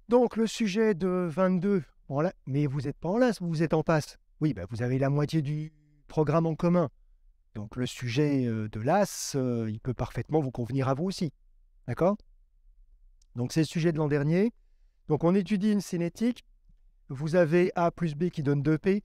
Donc, le sujet de 22, mais vous n'êtes pas en LAS, vous êtes en passe. Oui, bah, vous avez la moitié du programme en commun. Donc, le sujet de LAS, il peut parfaitement vous convenir à vous aussi. D'accord? Donc, c'est le sujet de l'an dernier. Donc, on étudie une cinétique. Vous avez A plus B qui donne 2P.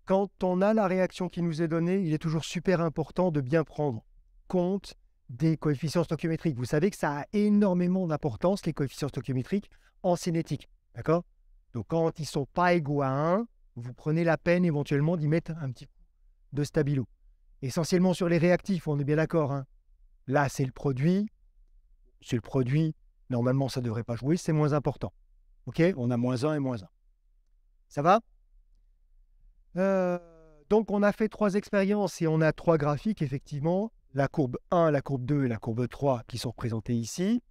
Quand on a la réaction qui nous est donnée, il est toujours super important de bien prendre compte des coefficients stoichiométriques. Vous savez que ça a énormément d'importance, les coefficients stoichiométriques, en cinétique. D'accord? Donc, quand ils ne sont pas égaux à 1, vous prenez la peine éventuellement d'y mettre un petit coup de stabilo. Essentiellement sur les réactifs, on est bien d'accord. Hein. Là, c'est le produit. C'est le produit. Normalement, ça ne devrait pas jouer. C'est moins important. OK? On a moins 1 et moins 1. Ça va? Donc, on a fait 3 expériences et on a 3 graphiques, effectivement. La courbe 1, la courbe 2 et la courbe 3 qui sont représentées ici.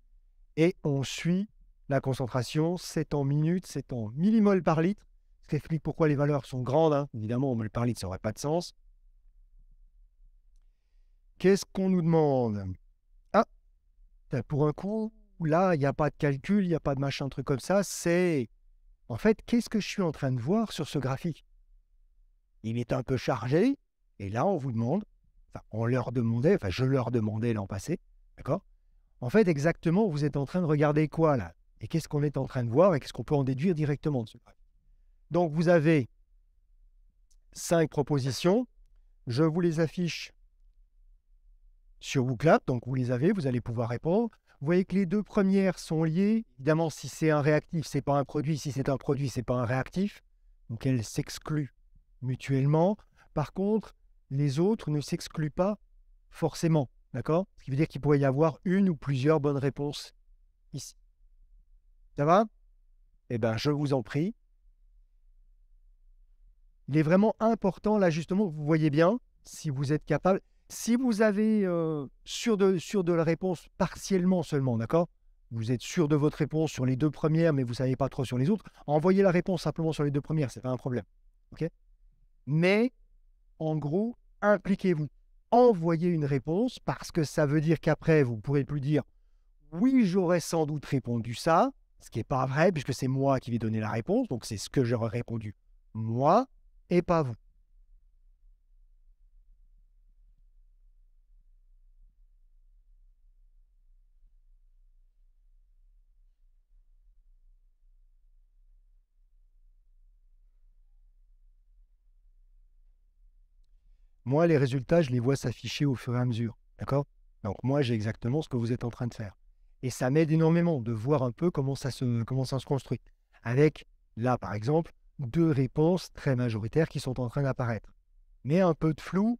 Et on suit la concentration. C'est en minutes, c'est en millimoles par litre. Ce qui explique pourquoi les valeurs sont grandes. Hein. Évidemment, en mol par litre, ça n'aurait pas de sens. Qu'est-ce qu'on nous demande? Ah, pour un coup, là, il n'y a pas de calcul, il n'y a pas de machin, truc comme ça. C'est, en fait, qu'est-ce que je suis en train de voir sur ce graphique? Il est un peu chargé, et là, on vous demande, enfin, on leur demandait, enfin, je leur demandais l'an passé, d'accord? En fait, exactement, vous êtes en train de regarder quoi, là? Et qu'est-ce qu'on est en train de voir, et qu'est-ce qu'on peut en déduire directement de ce graphique? Donc, vous avez 5 propositions. Je vous les affiche sur Wooclap, donc vous les avez, vous allez pouvoir répondre. Vous voyez que les 2 premières sont liées. Évidemment, si c'est un réactif, ce n'est pas un produit. Si c'est un produit, ce n'est pas un réactif. Donc, elles s'excluent mutuellement. Par contre, les autres ne s'excluent pas forcément. D'accord? Ce qui veut dire qu'il pourrait y avoir une ou plusieurs bonnes réponses ici. Ça va? Eh bien, je vous en prie. Il est vraiment important, là, justement, vous voyez bien, si vous êtes capable, si vous avez sûr de la réponse partiellement seulement, d'accord? Vous êtes sûr de votre réponse sur les 2 premières, mais vous ne savez pas trop sur les autres, envoyez la réponse simplement sur les 2 premières, ce n'est pas un problème. OK? Mais, en gros, impliquez-vous. Envoyez une réponse, parce que ça veut dire qu'après, vous ne pourrez plus dire « Oui, j'aurais sans doute répondu ça », ce qui n'est pas vrai, puisque c'est moi qui vais donner la réponse, donc c'est ce que j'aurais répondu moi, et pas vous. Moi, les résultats, je les vois s'afficher au fur et à mesure. D'accord? Donc, moi, j'ai exactement ce que vous êtes en train de faire. Et ça m'aide énormément de voir un peu comment ça se construit. Avec, là, par exemple, 2 réponses très majoritaires qui sont en train d'apparaître. Mais un peu de flou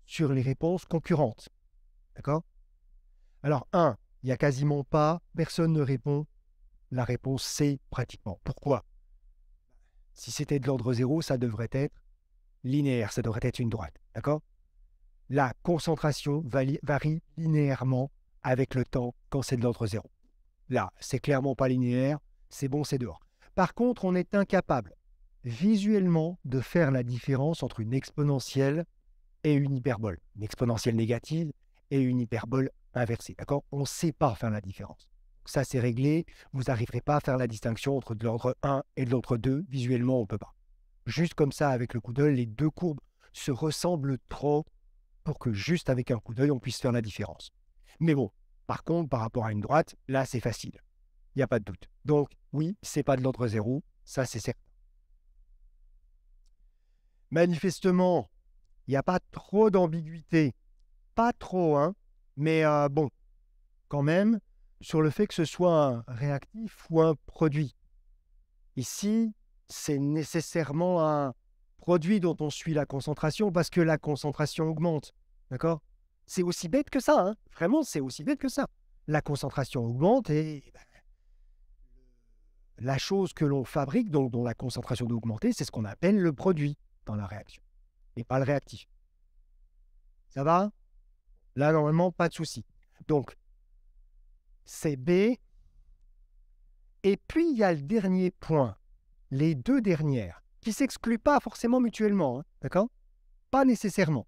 sur les réponses concurrentes. D'accord? Alors, il n'y a quasiment pas, personne ne répond la réponse C pratiquement. Pourquoi? Si c'était de l'ordre 0, ça devrait être linéaire, ça devrait être une droite. D'accord? La concentration varie linéairement avec le temps quand c'est de l'ordre 0. Là, c'est clairement pas linéaire, c'est bon, c'est dehors. Par contre, on est incapable visuellement de faire la différence entre une exponentielle et une hyperbole. Une exponentielle négative et une hyperbole inversée. D'accord? On ne sait pas faire la différence. Ça, c'est réglé. Vous n'arriverez pas à faire la distinction entre de l'ordre 1 et de l'ordre 2. Visuellement, on ne peut pas. Juste comme ça, avec le coup d'œil, les 2 courbes se ressemblent trop pour que juste avec un coup d'œil, on puisse faire la différence. Mais bon, par contre, par rapport à une droite, là, c'est facile. Il n'y a pas de doute. Donc, oui, c'est pas de l'ordre 0, ça, c'est certain. Manifestement, il n'y a pas trop d'ambiguïté. Pas trop, hein, mais bon, quand même, sur le fait que ce soit un réactif ou un produit. Ici, c'est nécessairement un produit dont on suit la concentration parce que la concentration augmente. D'accord? C'est aussi bête que ça, hein. Vraiment, c'est aussi bête que ça. La concentration augmente et la chose que l'on fabrique, donc dont la concentration doit augmenter, c'est ce qu'on appelle le produit dans la réaction et pas le réactif. Ça va? Là, normalement, pas de souci. Donc, c'est B. Et puis, il y a le dernier point, les 2 dernières, qui ne s'excluent pas forcément mutuellement. Hein, d'accord? Pas nécessairement.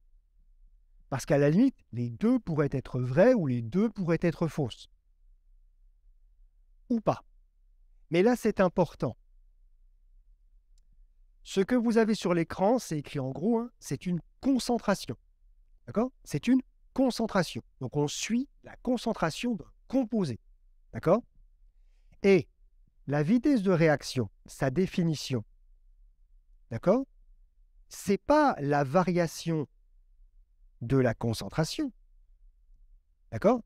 Parce qu'à la limite, les 2 pourraient être vraies ou les 2 pourraient être fausses. Ou pas. Mais là, c'est important. Ce que vous avez sur l'écran, c'est écrit en gros, hein, c'est une concentration. D'accord? C'est une concentration. Donc, on suit la concentration d'un composé. D'accord? Et la vitesse de réaction, sa définition, d'accord? Ce n'est pas la variation de la concentration. D'accord?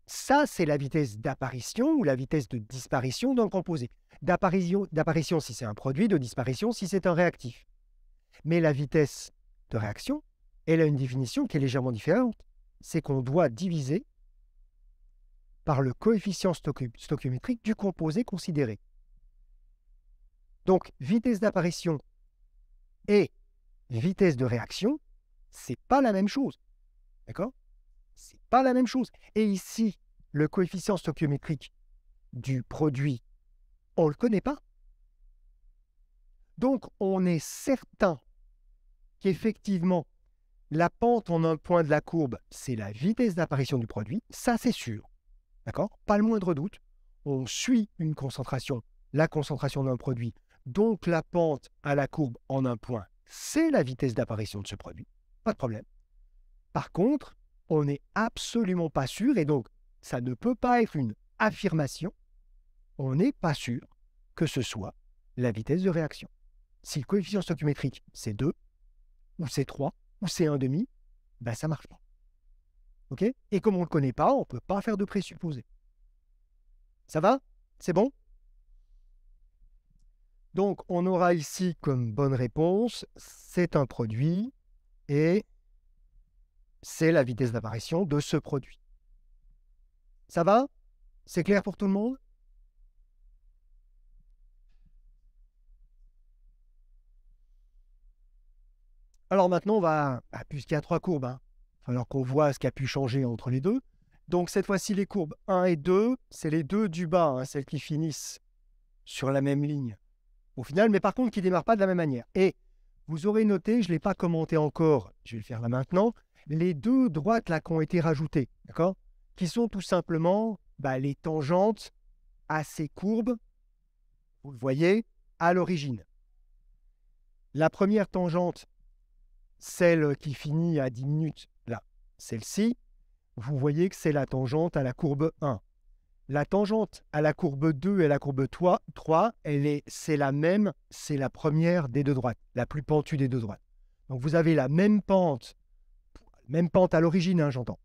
Ça, c'est la vitesse d'apparition ou la vitesse de disparition d'un composé. D'apparition si c'est un produit, de disparition si c'est un réactif. Mais la vitesse de réaction, elle a une définition qui est légèrement différente. C'est qu'on doit diviser par le coefficient stoichiométrique du composé considéré. Donc, vitesse d'apparition et vitesse de réaction, c'est pas la même chose. D'accord? C'est pas la même chose. Et ici, le coefficient stoichiométrique du produit, on ne le connaît pas. Donc, on est certain qu'effectivement, la pente en un point de la courbe, c'est la vitesse d'apparition du produit. Ça, c'est sûr. D'accord? Pas le moindre doute. On suit une concentration, la concentration d'un produit. Donc, la pente à la courbe en un point, c'est la vitesse d'apparition de ce produit. Pas de problème. Par contre, on n'est absolument pas sûr, et donc, ça ne peut pas être une affirmation. On n'est pas sûr que ce soit la vitesse de réaction. Si le coefficient stoichiométrique, c'est 2, ou c'est 3, ou c'est 1,5, ben ça ne marche pas. OK? Et comme on ne le connaît pas, on ne peut pas faire de présupposés. Ça va? C'est bon? Donc, on aura ici comme bonne réponse, c'est un produit et c'est la vitesse d'apparition de ce produit. Ça va? C'est clair pour tout le monde? Alors maintenant, on va, puisqu'il y a 3 courbes, hein, alors qu'on voit ce qui a pu changer entre les deux. Donc cette fois-ci, les courbes 1 et 2, c'est les deux du bas, hein, celles qui finissent sur la même ligne au final, mais par contre qui ne démarrent pas de la même manière. Et vous aurez noté, je ne l'ai pas commenté encore, je vais le faire là maintenant, les deux droites là qui ont été rajoutées, d'accord? Qui sont tout simplement les tangentes à ces courbes, vous le voyez, à l'origine. La première tangente, celle qui finit à 10 minutes, là, celle-ci, vous voyez que c'est la tangente à la courbe 1. La tangente à la courbe 2 et à la courbe 3, c'est la même, c'est la première des deux droites, la plus pentue des deux droites. Donc vous avez la même pente à l'origine, hein, j'entends,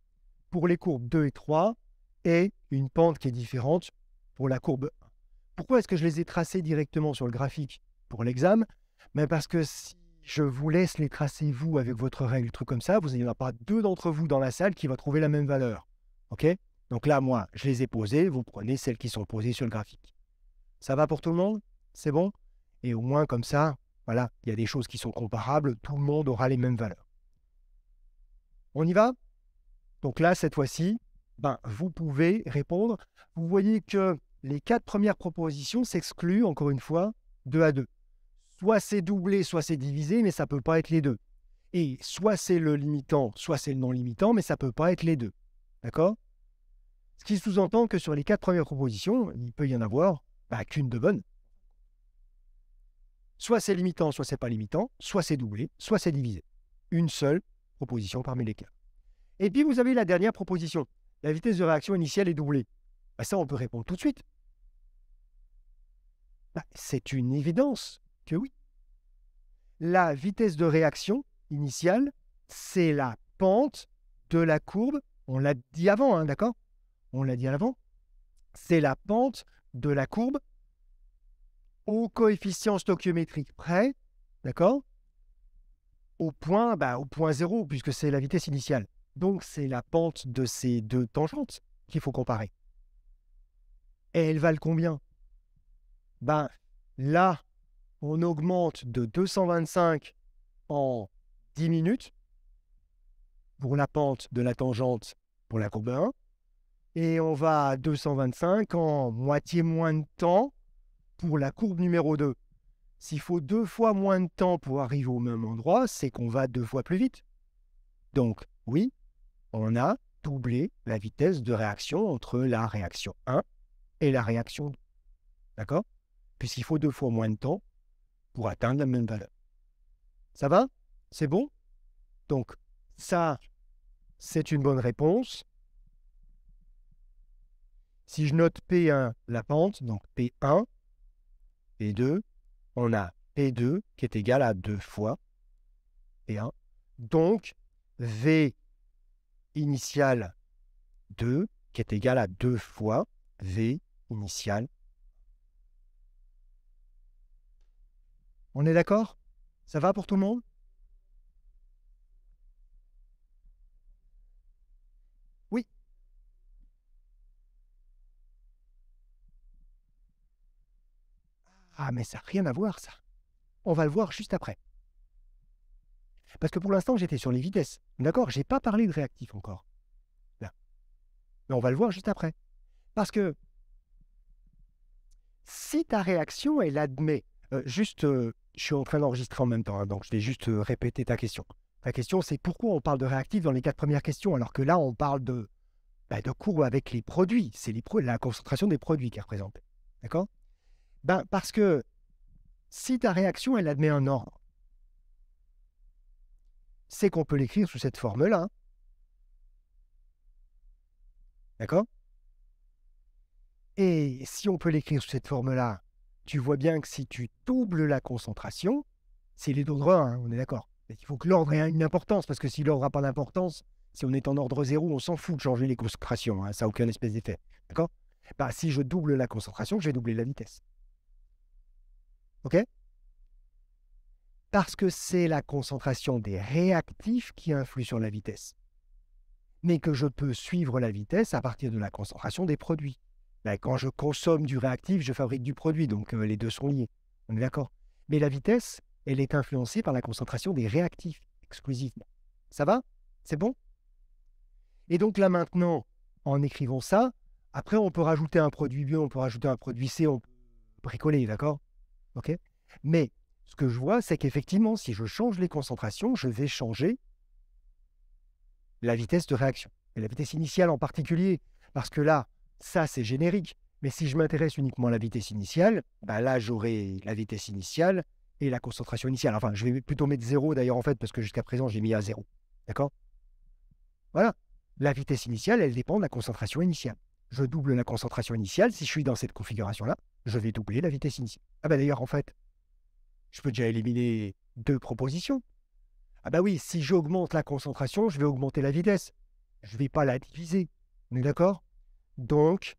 pour les courbes 2 et 3, et une pente qui est différente pour la courbe 1. Pourquoi est-ce que je les ai tracées directement sur le graphique pour l'examen? Parce que si je vous laisse les tracer vous avec votre règle, truc comme ça, il n'y en a pas deux d'entre vous dans la salle qui va trouver la même valeur. OK? Donc là, moi, je les ai posées, vous prenez celles qui sont posées sur le graphique. Ça va pour tout le monde? C'est bon? Et au moins, comme ça, voilà, il y a des choses qui sont comparables, tout le monde aura les mêmes valeurs. On y va? Donc là, cette fois-ci, vous pouvez répondre. Vous voyez que les 4 premières propositions s'excluent, encore une fois, 2 à 2. Soit c'est doublé, soit c'est divisé, mais ça ne peut pas être les deux. Et soit c'est le limitant, soit c'est le non limitant, mais ça ne peut pas être les deux. D'accord? Ce qui sous-entend que sur les 4 premières propositions, il peut y en avoir qu'une de bonne. Soit c'est limitant, soit c'est pas limitant, soit c'est doublé, soit c'est divisé. Une seule proposition parmi les 4. Et puis vous avez la dernière proposition. La vitesse de réaction initiale est doublée. Ça, on peut répondre tout de suite. C'est une évidence que oui. La vitesse de réaction initiale, c'est la pente de la courbe. On l'a dit avant, hein, d'accord? On l'a dit à l'avant. C'est la pente de la courbe au coefficient stoichiométrique près, d'accord? Au point 0, puisque c'est la vitesse initiale. Donc, c'est la pente de ces deux tangentes qu'il faut comparer. Et elles valent combien? Là, on augmente de 225 en 10 minutes pour la pente de la tangente pour la courbe 1. Et on va à 225 en moitié moins de temps pour la courbe numéro 2. S'il faut 2 fois moins de temps pour arriver au même endroit, c'est qu'on va 2 fois plus vite. Donc, oui, on a doublé la vitesse de réaction entre la réaction 1 et la réaction 2. D'accord? Puisqu'il faut 2 fois moins de temps pour atteindre la même valeur. Ça va? C'est bon? Donc, ça, c'est une bonne réponse. Si je note P1, la pente, donc P1, P2, on a P2 qui est égal à 2 fois P1. Donc, V initial 2 qui est égal à 2 fois V initial. On est d'accord? Ça va pour tout le monde? Oui. Ah, mais ça n'a rien à voir, ça. On va le voir juste après. Parce que pour l'instant, j'étais sur les vitesses. D'accord? Je n'ai pas parlé de réactif encore. Là. Mais on va le voir juste après. Parce que si ta réaction, elle admet... je suis en train d'enregistrer en même temps, hein, donc je vais juste répéter ta question. Ta question, c'est pourquoi on parle de réactif dans les 4 premières questions, alors que là, on parle de courbe avec les produits. C'est la concentration des produits qui est représentée. D'accord? Parce que si ta réaction, elle admet un ordre, c'est qu'on peut l'écrire sous cette forme-là. Hein. D'accord? Et si on peut l'écrire sous cette forme-là, tu vois bien que si tu doubles la concentration, c'est les d'ordre 1, hein, on est d'accord. Il faut que l'ordre ait une importance, parce que si l'ordre n'a pas d'importance, si on est en ordre 0, on s'en fout de changer les concentrations, hein, ça n'a aucun espèce d'effet. D'accord? Si je double la concentration, je vais doubler la vitesse. OK? Parce que c'est la concentration des réactifs qui influe sur la vitesse. Mais que je peux suivre la vitesse à partir de la concentration des produits. Quand je consomme du réactif, je fabrique du produit, donc les deux sont liés. On est d'accord? Mais la vitesse, elle est influencée par la concentration des réactifs, exclusivement. Ça va? C'est bon? Et donc là maintenant, en écrivant ça, après on peut rajouter un produit B, on peut rajouter un produit C, on peut bricoler, d'accord? Ok? Mais ce que je vois, c'est qu'effectivement, si je change les concentrations, je vais changer la vitesse de réaction. Et la vitesse initiale en particulier, parce que là, ça c'est générique. Mais si je m'intéresse uniquement à la vitesse initiale, là j'aurai la vitesse initiale et la concentration initiale. Enfin, je vais plutôt mettre 0 d'ailleurs en fait, parce que jusqu'à présent j'ai mis à 0. D'accord? Voilà. La vitesse initiale, elle dépend de la concentration initiale. Je double la concentration initiale. Si je suis dans cette configuration-là, je vais doubler la vitesse initiale. D'ailleurs, en fait, je peux déjà éliminer 2 propositions. Oui, si j'augmente la concentration, je vais augmenter la vitesse. Je ne vais pas la diviser. On est d'accord? Donc,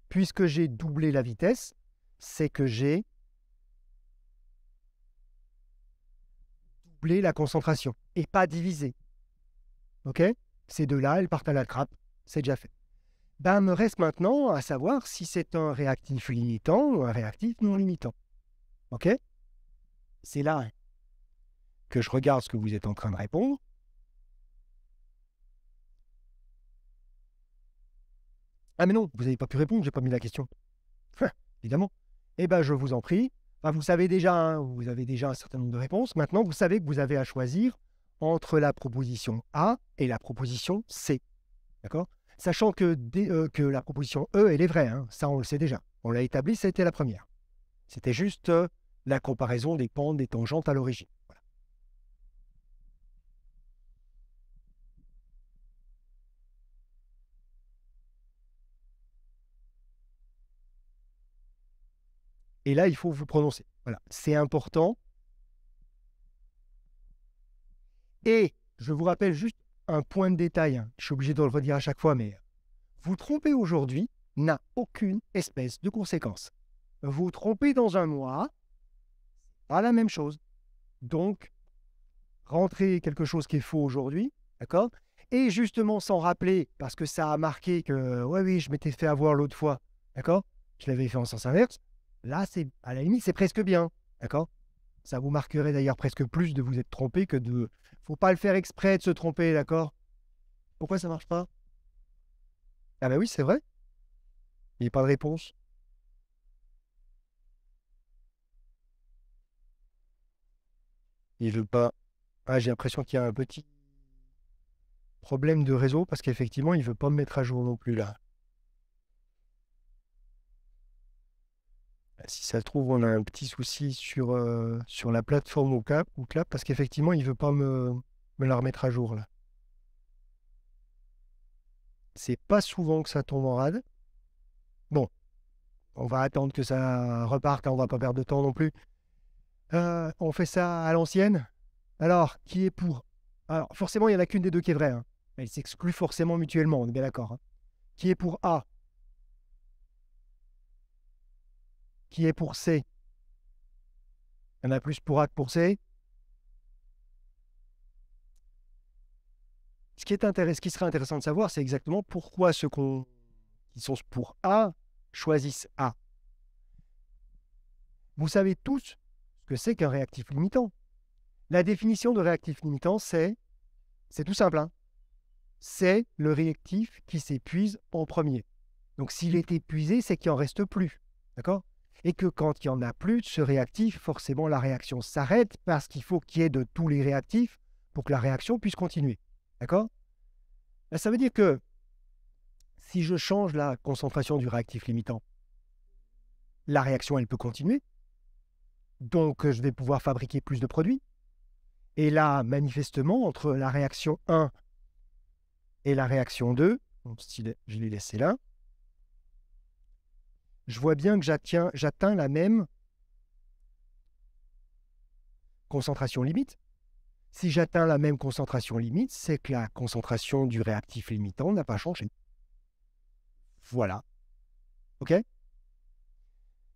puisque j'ai doublé la vitesse, c'est que j'ai doublé la concentration et pas divisé. OK? Ces deux-là, elles partent à la trappe. C'est déjà fait. Me reste maintenant à savoir si c'est un réactif limitant ou un réactif non limitant. OK? C'est là que je regarde ce que vous êtes en train de répondre. Ah mais non, vous n'avez pas pu répondre, j'ai pas mis la question. Évidemment. Je vous en prie. Vous savez déjà, hein, vous avez déjà un certain nombre de réponses. Maintenant, vous savez que vous avez à choisir entre la proposition A et la proposition C. D'accord? Sachant que la proposition E, elle est vraie. Hein. Ça, on le sait déjà. On l'a établi, ça a été la première. C'était juste la comparaison des pentes des tangentes à l'origine. Voilà. Et là, il faut vous prononcer. Voilà. C'est important. Et je vous rappelle juste un point de détail. Hein. Je suis obligé de le redire à chaque fois, mais vous tromper aujourd'hui n'a aucune espèce de conséquence. Vous tromper dans un mois, pas la même chose. Donc, rentrer quelque chose qui est faux aujourd'hui, d'accord? Et justement s'en rappeler, parce que ça a marqué que, oui, je m'étais fait avoir l'autre fois, d'accord? Je l'avais fait en sens inverse. Là, c'est à la limite, c'est presque bien, d'accord? Ça vous marquerait d'ailleurs presque plus de vous être trompé que de... Faut pas le faire exprès de se tromper, d'accord? Pourquoi ça marche pas? Ah oui, c'est vrai. Il n'y a pas de réponse. Il veut pas. Ah, j'ai l'impression qu'il y a un petit problème de réseau parce qu'effectivement, il veut pas me mettre à jour non plus là. Si ça se trouve, on a un petit souci sur la plateforme ou Clap, parce qu'effectivement, il ne veut pas me la remettre à jour là. C'est pas souvent que ça tombe en rade. Bon, on va attendre que ça reparte, hein, on va pas perdre de temps non plus. On fait ça à l'ancienne. Alors, qui est pour? Alors, forcément, il n'y en a qu'une des deux qui est vraie, hein. Elles s'excluent forcément mutuellement, on est bien d'accord, hein. Qui est pour A? Qui est pour C? Il y en a plus pour A que pour C. Ce qui serait intéressant de savoir, c'est exactement pourquoi ceux qui sont pour A choisissent A. Vous savez tous ce que c'est qu'un réactif limitant. La définition de réactif limitant, c'est tout simple, hein. C'est le réactif qui s'épuise en premier. Donc s'il est épuisé, c'est qu'il n'en reste plus. D'accord? Et que quand il n'y en a plus de ce réactif, forcément la réaction s'arrête parce qu'il faut qu'il y ait de tous les réactifs pour que la réaction puisse continuer. D'accord? Ça veut dire que si je change la concentration du réactif limitant, la réaction, elle peut continuer. Donc, je vais pouvoir fabriquer plus de produits. Et là, manifestement, entre la réaction 1 et la réaction 2, je l'ai laissé là, je vois bien que j'atteins la même concentration limite. Si j'atteins la même concentration limite, c'est que la concentration du réactif limitant n'a pas changé. Voilà. OK?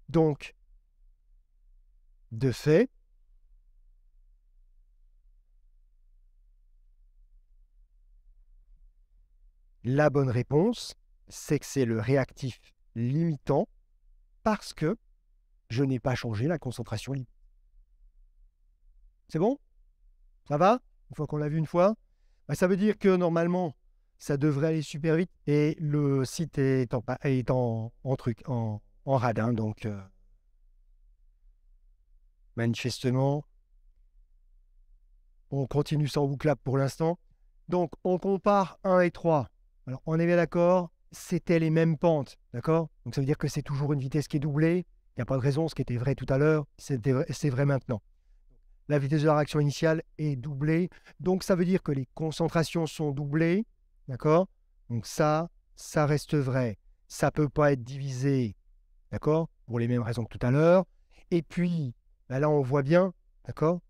Donc, de fait, la bonne réponse, c'est que c'est le réactif limitant parce que je n'ai pas changé la concentration limite. C'est bon? Ça va? Une fois qu'on l'a vu une fois, ça veut dire que normalement, ça devrait aller super vite et le site est en radin. Donc, manifestement, on continue sans bouclap pour l'instant. Donc, on compare 1 et 3. Alors, on est bien d'accord, c'était les mêmes pentes, d'accord? Donc, ça veut dire que c'est toujours une vitesse qui est doublée. Il n'y a pas de raison, ce qui était vrai tout à l'heure, c'est vrai maintenant. La vitesse de la réaction initiale est doublée. Donc, ça veut dire que les concentrations sont doublées, d'accord? Donc, ça reste vrai. Ça ne peut pas être divisé, d'accord? Pour les mêmes raisons que tout à l'heure. Et puis, là, on voit bien, d'accord?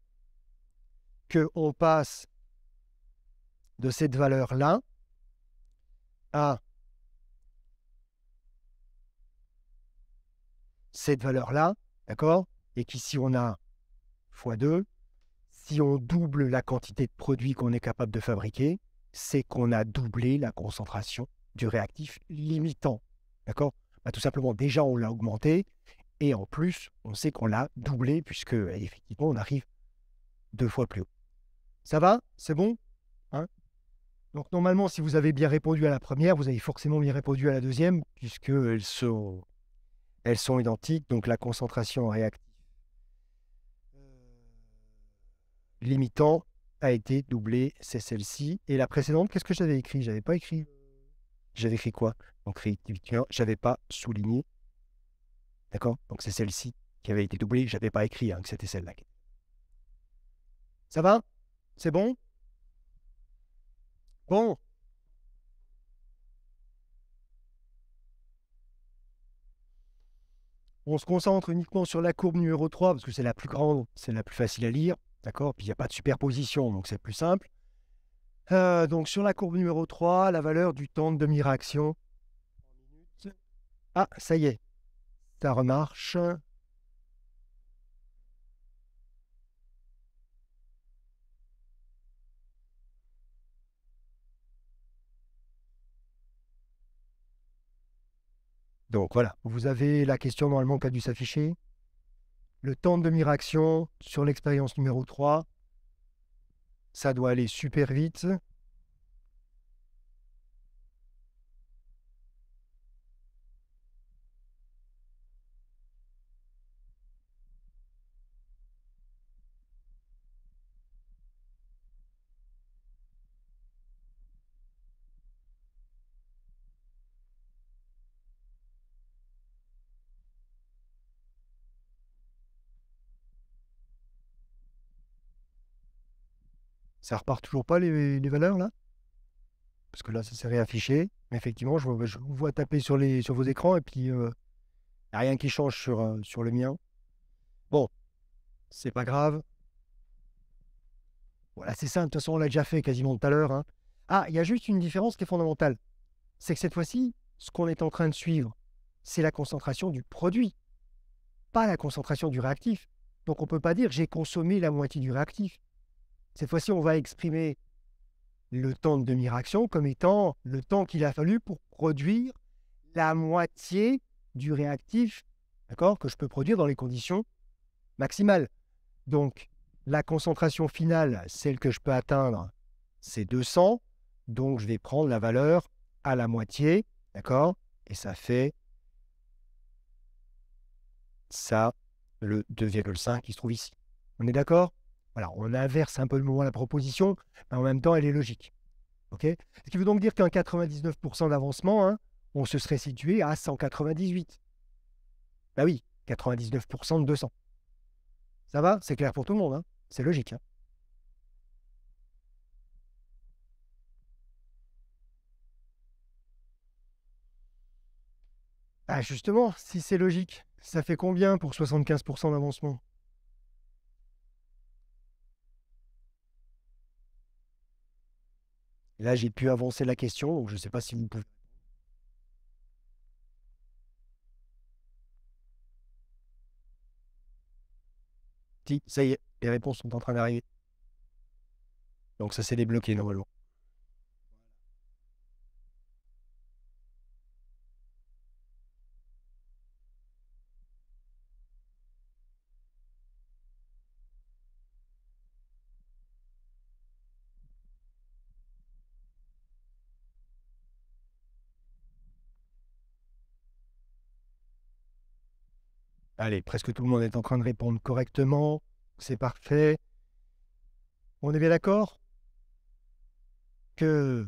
Qu'on passe de cette valeur-là à cette valeur-là, d'accord? Et qu'ici on a x2, si on double la quantité de produits qu'on est capable de fabriquer, c'est qu'on a doublé la concentration du réactif limitant, d'accord? Tout simplement, déjà on l'a augmenté, et en plus, on sait qu'on l'a doublé, puisque effectivement on arrive 2 fois plus haut. Ça va? C'est bon? Hein? Donc normalement, si vous avez bien répondu à la première, vous avez forcément bien répondu à la deuxième, puisqu'elles sont identiques. Donc la concentration en réactif limitant a été doublée, c'est celle-ci. Et la précédente, qu'est-ce que j'avais écrit? J'avais pas écrit. J'avais écrit quoi? Donc réactivité, j'avais pas souligné. D'accord? Donc c'est celle-ci qui avait été doublée. J'avais pas écrit que c'était celle-là. Ça va? C'est bon? Bon. On se concentre uniquement sur la courbe numéro 3 parce que c'est la plus grande, c'est la plus facile à lire. D'accord? Puis il n'y a pas de superposition, donc c'est plus simple. Donc sur la courbe numéro 3, la valeur du temps de demi-réaction. Ah, ça y est, ça remarche. Donc voilà, vous avez la question normalement qui a dû s'afficher. Le temps de demi-réaction sur l'expérience numéro 3, ça doit aller super vite. Ça repart toujours pas les valeurs là? Parce que là, ça s'est réaffiché. Mais effectivement, je vous vois taper sur vos écrans et puis il n'y a rien qui change sur le mien. Bon, c'est pas grave. Voilà, c'est ça. De toute façon, on l'a déjà fait quasiment tout à l'heure, hein. Ah, il y a juste une différence qui est fondamentale. C'est que cette fois-ci, ce qu'on est en train de suivre, c'est la concentration du produit, pas la concentration du réactif. Donc on ne peut pas dire j'ai consommé la moitié du réactif. Cette fois-ci, on va exprimer le temps de demi-réaction comme étant le temps qu'il a fallu pour produire la moitié du réactif, d'accord, que je peux produire dans les conditions maximales. Donc, la concentration finale, celle que je peux atteindre, c'est 200. Donc, je vais prendre la valeur à la moitié, d'accord, et ça fait ça, le 2,5 qui se trouve ici. On est d'accord? Voilà, on inverse un peu le moment de la proposition, mais en même temps, elle est logique. Ok. Ce qui veut donc dire qu'un 99% d'avancement, hein, on se serait situé à 198. Bah oui, 99% de 200. Ça va? C'est clair pour tout le monde, hein? C'est logique, hein? Ah justement, si c'est logique, ça fait combien pour 75% d'avancement? Là, j'ai pu avancer la question, donc je ne sais pas si vous pouvez. Si, ça y est, les réponses sont en train d'arriver. Donc ça s'est débloqué normalement. Allez, presque tout le monde est en train de répondre correctement. C'est parfait. On est bien d'accord que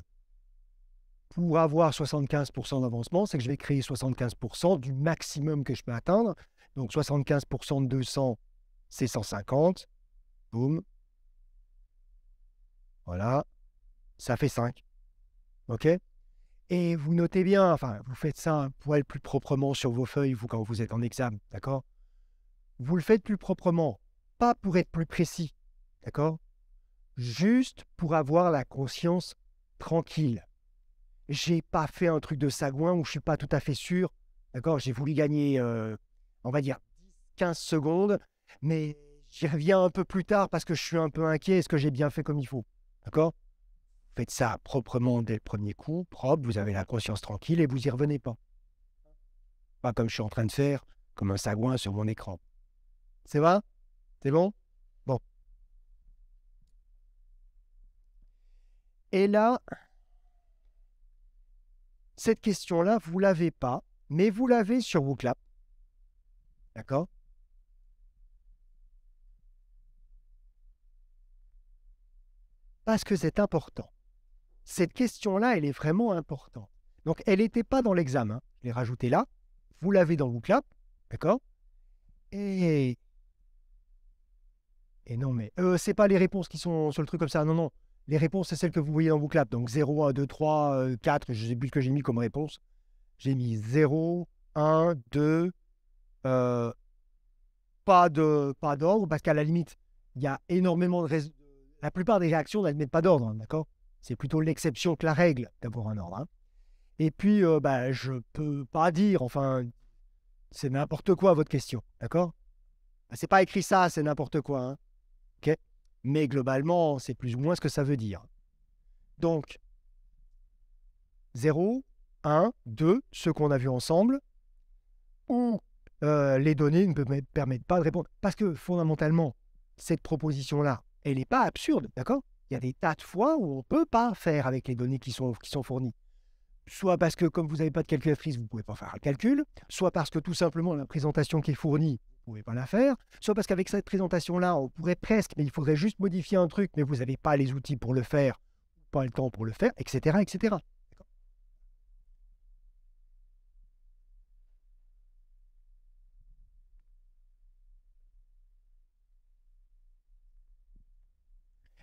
pour avoir 75% d'avancement, c'est que je vais créer 75% du maximum que je peux atteindre. Donc 75% de 200, c'est 150. Boum. Voilà. Ça fait 5. OK? Et vous notez bien, enfin, vous faites ça pour être plus proprement sur vos feuilles, vous, quand vous êtes en examen. D'accord? Vous le faites plus proprement, pas pour être plus précis. D'accord? Juste pour avoir la conscience tranquille. J'ai pas fait un truc de sagouin où je suis pas tout à fait sûr. D'accord? J'ai voulu gagner, on va dire, 15 secondes, mais j'y reviens un peu plus tard parce que je suis un peu inquiet. Est-ce que j'ai bien fait comme il faut? D'accord? Faites ça proprement dès le premier coup, propre, vous avez la conscience tranquille et vous y revenez pas. Pas comme je suis en train de faire, comme un sagouin sur mon écran. C'est vrai? C'est bon? Bon. Et là, cette question-là, vous l'avez pas, mais vous l'avez sur vos claps. D'accord? Parce que c'est important. Cette question-là, elle est vraiment importante. Donc, elle n'était pas dans l'examen. Je l'ai rajoutée là. Vous l'avez dans vos claps. D'accord? Et, et non, mais c'est pas les réponses qui sont sur le truc comme ça. Non, non. Les réponses, c'est celles que vous voyez dans vos claps. Donc 0, 1, 2, 3, 4. Je ne sais plus ce que j'ai mis comme réponse. J'ai mis 0, 1, 2, euh, pas d'ordre, parce qu'à la limite, il y a énormément de la plupart des réactions n'admettent pas d'ordre, hein, d'accord? C'est plutôt l'exception que la règle d'avoir un ordre, hein. Et puis, bah, je peux pas dire, enfin, c'est n'importe quoi votre question, d'accord? Bah, c'est pas écrit ça, c'est n'importe quoi, hein, ok? Mais globalement, c'est plus ou moins ce que ça veut dire. Donc, 0, 1, 2, ceux qu'on a vus ensemble, ou les données ne permettent pas de répondre. Parce que fondamentalement, cette proposition-là, elle n'est pas absurde, d'accord? Il y a des tas de fois où on ne peut pas faire avec les données qui sont fournies. Soit parce que comme vous n'avez pas de calculatrice, vous ne pouvez pas faire le calcul, soit parce que tout simplement la présentation qui est fournie, vous ne pouvez pas la faire, soit parce qu'avec cette présentation-là, on pourrait presque, mais il faudrait juste modifier un truc, mais vous n'avez pas les outils pour le faire, pas le temps pour le faire, etc. etc.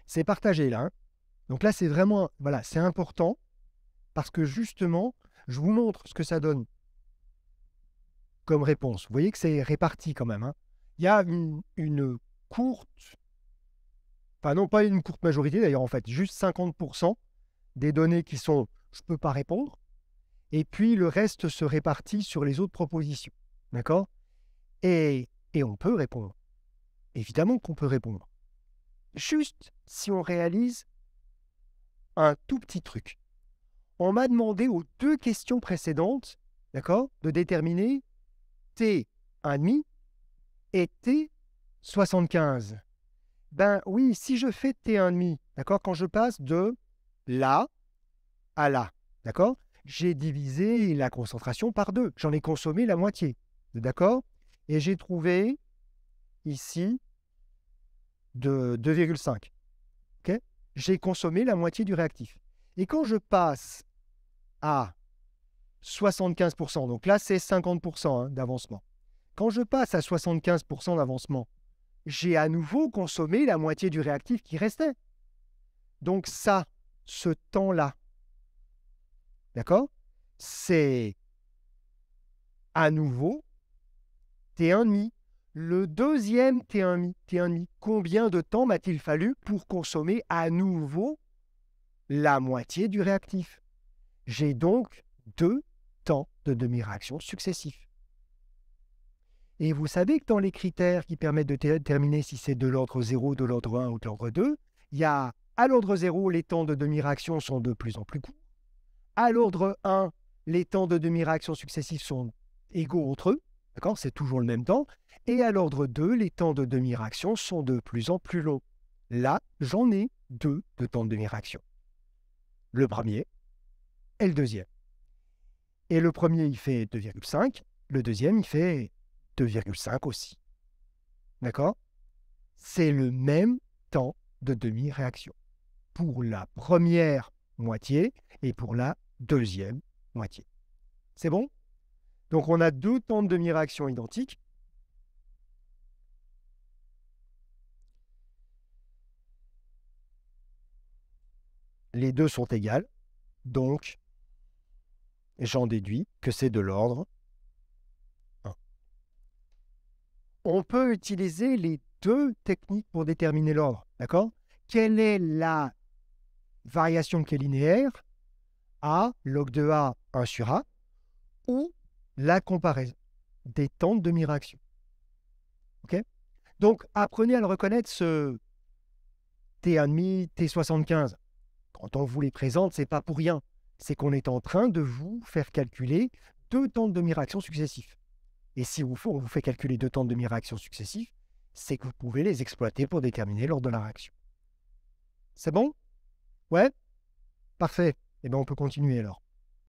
C'est partagé là, hein. Donc là, c'est vraiment, voilà, c'est important parce que justement, je vous montre ce que ça donne comme réponse. Vous voyez que c'est réparti quand même, hein. Il y a une courte, enfin non pas une courte majorité d'ailleurs en fait, juste 50% des données qui sont je ne peux pas répondre, et puis le reste se répartit sur les autres propositions. D'accord? Et on peut répondre. Évidemment qu'on peut répondre. Juste si on réalise un tout petit truc. On m'a demandé aux 2 questions précédentes, d'accord, de déterminer T1,5 et T75. Ben oui, si je fais T1,5, d'accord, quand je passe de là à là, d'accord, j'ai divisé la concentration par 2. J'en ai consommé la moitié, d'accord? Et j'ai trouvé ici de 2,5. Okay, j'ai consommé la moitié du réactif. Et quand je passe à 75%, donc là c'est 50% hein, d'avancement. Quand je passe à 75% d'avancement, j'ai à nouveau consommé la moitié du réactif qui restait. Donc ça, ce temps-là, d'accord, c'est à nouveau T1,5. Le deuxième T1,5, combien de temps m'a-t-il fallu pour consommer à nouveau la moitié du réactif? J'ai donc 2 temps de demi-réaction successifs. Et vous savez que dans les critères qui permettent de déterminer si c'est de l'ordre 0, de l'ordre 1 ou de l'ordre 2, il y a à l'ordre 0, les temps de demi-réaction sont de plus en plus courts. À l'ordre 1, les temps de demi-réaction successifs sont égaux entre eux. D'accord? C'est toujours le même temps. Et à l'ordre 2, les temps de demi-réaction sont de plus en plus longs. Là, j'en ai 2 de temps de demi-réaction. Le premier et le deuxième. Et le premier, il fait 2,5. Le deuxième, il fait 2,5 aussi. D'accord? C'est le même temps de demi-réaction pour la première moitié et pour la deuxième moitié. C'est bon? Donc on a 2 temps de demi-réaction identiques. Les deux sont égales. Donc, j'en déduis que c'est de l'ordre 1. On peut utiliser les 2 techniques pour déterminer l'ordre. D'accord? Quelle est la variation qui est linéaire? A, log de A, 1 sur A, ou la comparaison des temps de demi-réaction. Okay, donc, apprenez à le reconnaître, ce T1,5, T75. Quand on vous les présente, ce n'est pas pour rien. C'est qu'on est en train de vous faire calculer 2 temps de demi-réaction successifs. Et si on vous fait calculer 2 temps de demi-réaction successifs, c'est que vous pouvez les exploiter pour déterminer l'ordre de la réaction. C'est bon? Ouais? Parfait. Eh bien, on peut continuer alors.